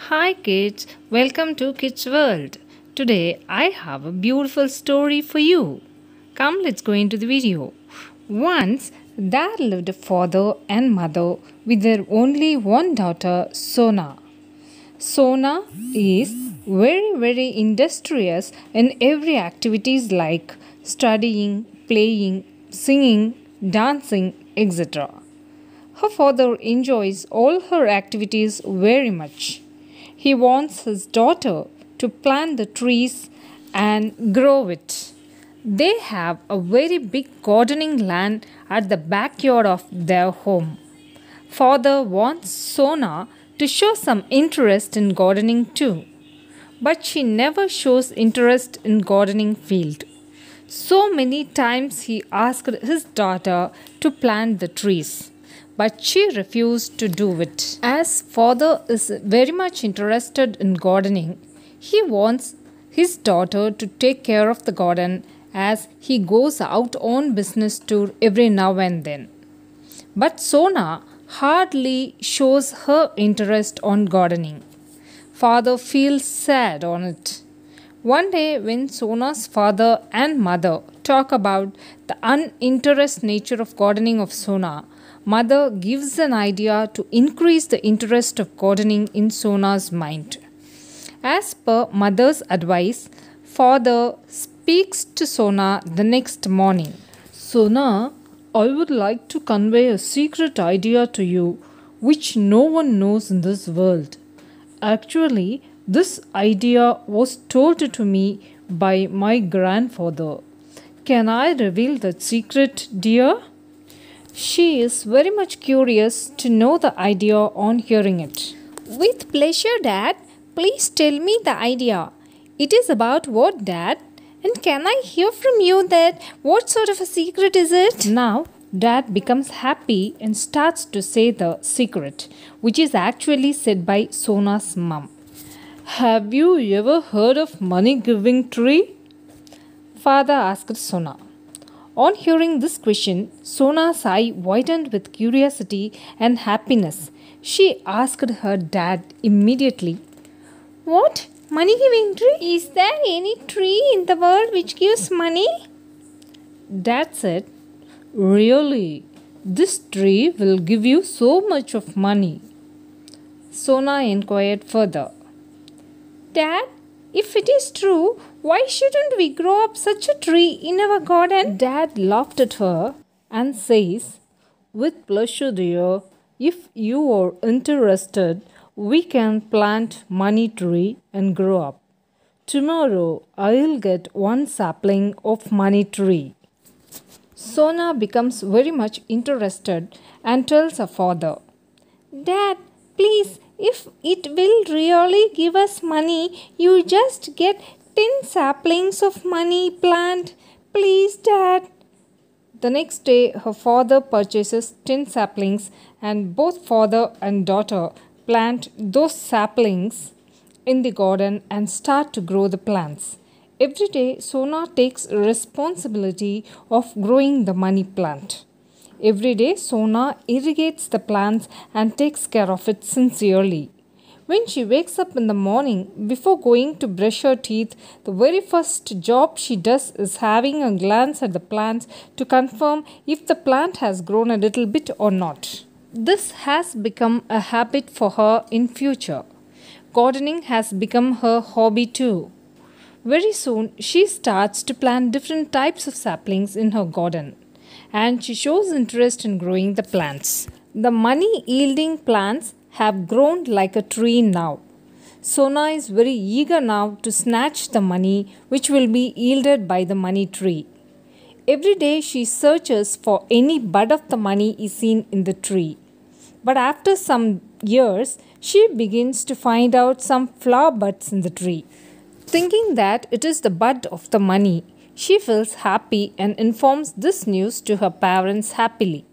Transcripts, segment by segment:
Hi kids, welcome to Kids World. Today I have a beautiful story for you. Come, let's go into the video. Once there lived a father and mother with their only one daughter, Sona. Sona is very industrious in every activities like studying, playing, singing, dancing, etc. Her father enjoys all her activities very much. He wants his daughter to plant the trees and grow it. They have a very big gardening land at the backyard of their home. Father wants Sona to show some interest in gardening too, but she never shows interest in gardening field. So many times he asked his daughter to plant the trees, but she refused to do it. As father is very much interested in gardening, he wants his daughter to take care of the garden as he goes out on business tour every now and then. But Sona hardly shows her interest on gardening. Father feels sad on it. One day, when Sona's father and mother talk about the uninterested nature of gardening of Sona, mother gives an idea to increase the interest of gardening in Sona's mind. As per mother's advice, father speaks to Sona the next morning. Sona, I would like to convey a secret idea to you which no one knows in this world. Actually, this idea was told to me by my grandfather. Can I reveal that secret, dear? She is very much curious to know the idea on hearing it. With pleasure, Dad. Please tell me the idea. It is about what, Dad? And can I hear from you that what sort of a secret is it? Now, Dad becomes happy and starts to say the secret, which is actually said by Sona's mum. Have you ever heard of money giving tree? Father asked Sona. On hearing this question, Sona's eye widened with curiosity and happiness. She asked her dad immediately, What? Money giving tree? Is there any tree in the world which gives money? Dad said, Really? This tree will give you so much of money. Sona inquired further. Dad, if it is true, why shouldn't we grow up such a tree in our garden? Dad laughed at her and says, With pleasure, dear. If you are interested, we can plant money tree and grow up. Tomorrow, I'll get one sapling of money tree. Sona becomes very much interested and tells her father, Dad, please, if it will really give us money, you just get 10 saplings of money plant. Please, Dad. The next day, her father purchases 10 saplings and both father and daughter plant those saplings in the garden and start to grow the plants. Every day, Sona takes responsibility of growing the money plant. Every day, Sona irrigates the plants and takes care of it sincerely. When she wakes up in the morning, before going to brush her teeth, the very first job she does is having a glance at the plants to confirm if the plant has grown a little bit or not. This has become a habit for her in future. Gardening has become her hobby too. Very soon, she starts to plant different types of saplings in her garden, and she shows interest in growing the plants. The money yielding plants have grown like a tree now. Sona is very eager now to snatch the money which will be yielded by the money tree. Every day she searches for any bud of the money is seen in the tree. But after some years, she begins to find out some flower buds in the tree. Thinking that it is the bud of the money, she feels happy and informs this news to her parents happily.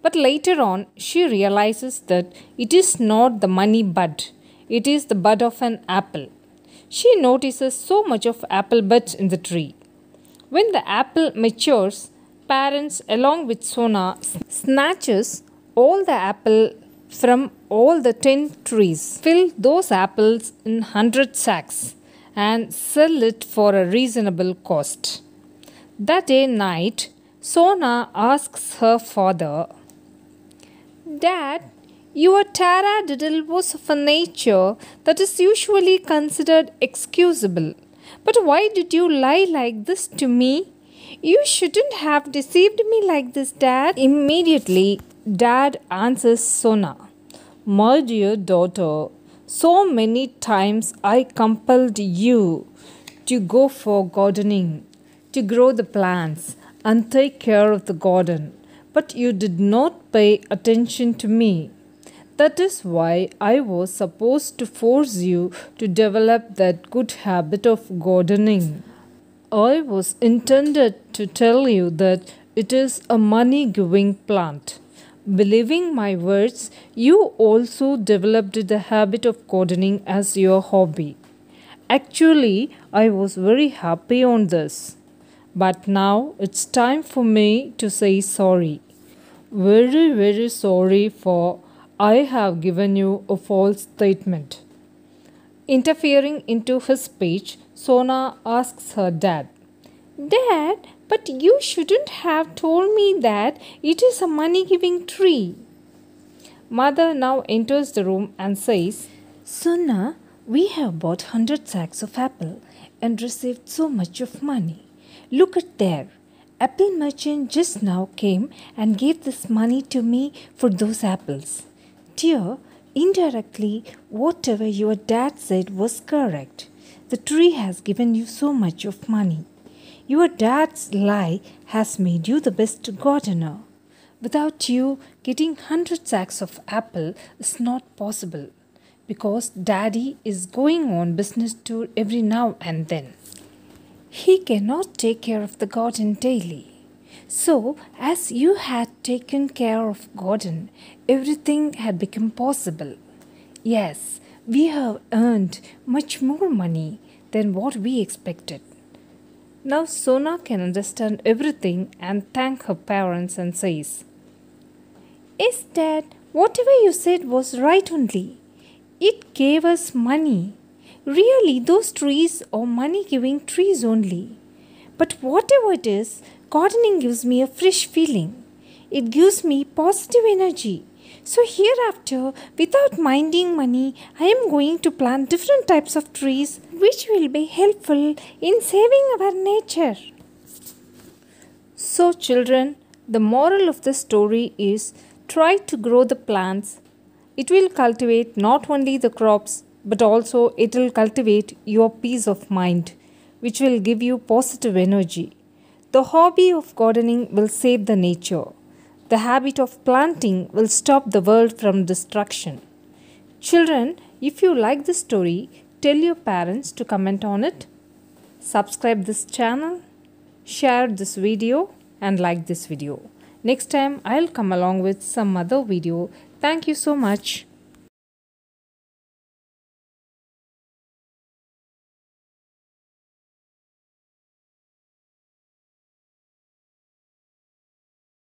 But later on, she realizes that it is not the money bud, it is the bud of an apple. She notices so much of apple buds in the tree. When the apple matures, parents along with Sona snatches all the apple from all the 10 trees. Fill those apples in 100 sacks and sell it for a reasonable cost. That day night, Sona asks her father, Dad, your taradiddle was of a nature that is usually considered excusable. But why did you lie like this to me? You shouldn't have deceived me like this, Dad. Immediately, Dad answers Sona, My dear daughter, so many times I compelled you to go for gardening, to grow the plants and take care of the garden, but you did not pay attention to me. That is why I was supposed to force you to develop that good habit of gardening. I was intended to tell you that it is a money giving plant. Believing my words, you also developed the habit of gardening as your hobby. Actually, I was very happy on this. But now it's time for me to say sorry. Very, very sorry for I have given you a false statement. Interfering into his speech, Sona asks her dad, Dad, but you shouldn't have told me that it is a money giving tree. Mother now enters the room and says, Sona, we have bought 100 sacks of apple and received so much of money. Look at there. Apple merchant just now came and gave this money to me for those apples. Dear, indirectly, whatever your dad said was correct. The tree has given you so much of money. Your dad's lie has made you the best gardener. Without you, getting 100 sacks of apple is not possible because Daddy is going on business tour every now and then. He cannot take care of the garden daily. So, as you had taken care of garden, everything had become possible. Yes, we have earned much more money than what we expected. Now Sona can understand everything and thank her parents and says, Yes, Dad, whatever you said was right only. It gave us money. Really, those trees are money-giving trees only. But whatever it is, gardening gives me a fresh feeling. It gives me positive energy. So hereafter, without minding money, I am going to plant different types of trees which will be helpful in saving our nature. So children, the moral of the story is try to grow the plants. It will cultivate not only the crops but also it will cultivate your peace of mind, which will give you positive energy. The hobby of gardening will save the nature. The habit of planting will stop the world from destruction. Children, if you like this story, tell your parents to comment on it. Subscribe this channel, share this video and like this video. Next time I'll come along with some other video. Thank you so much.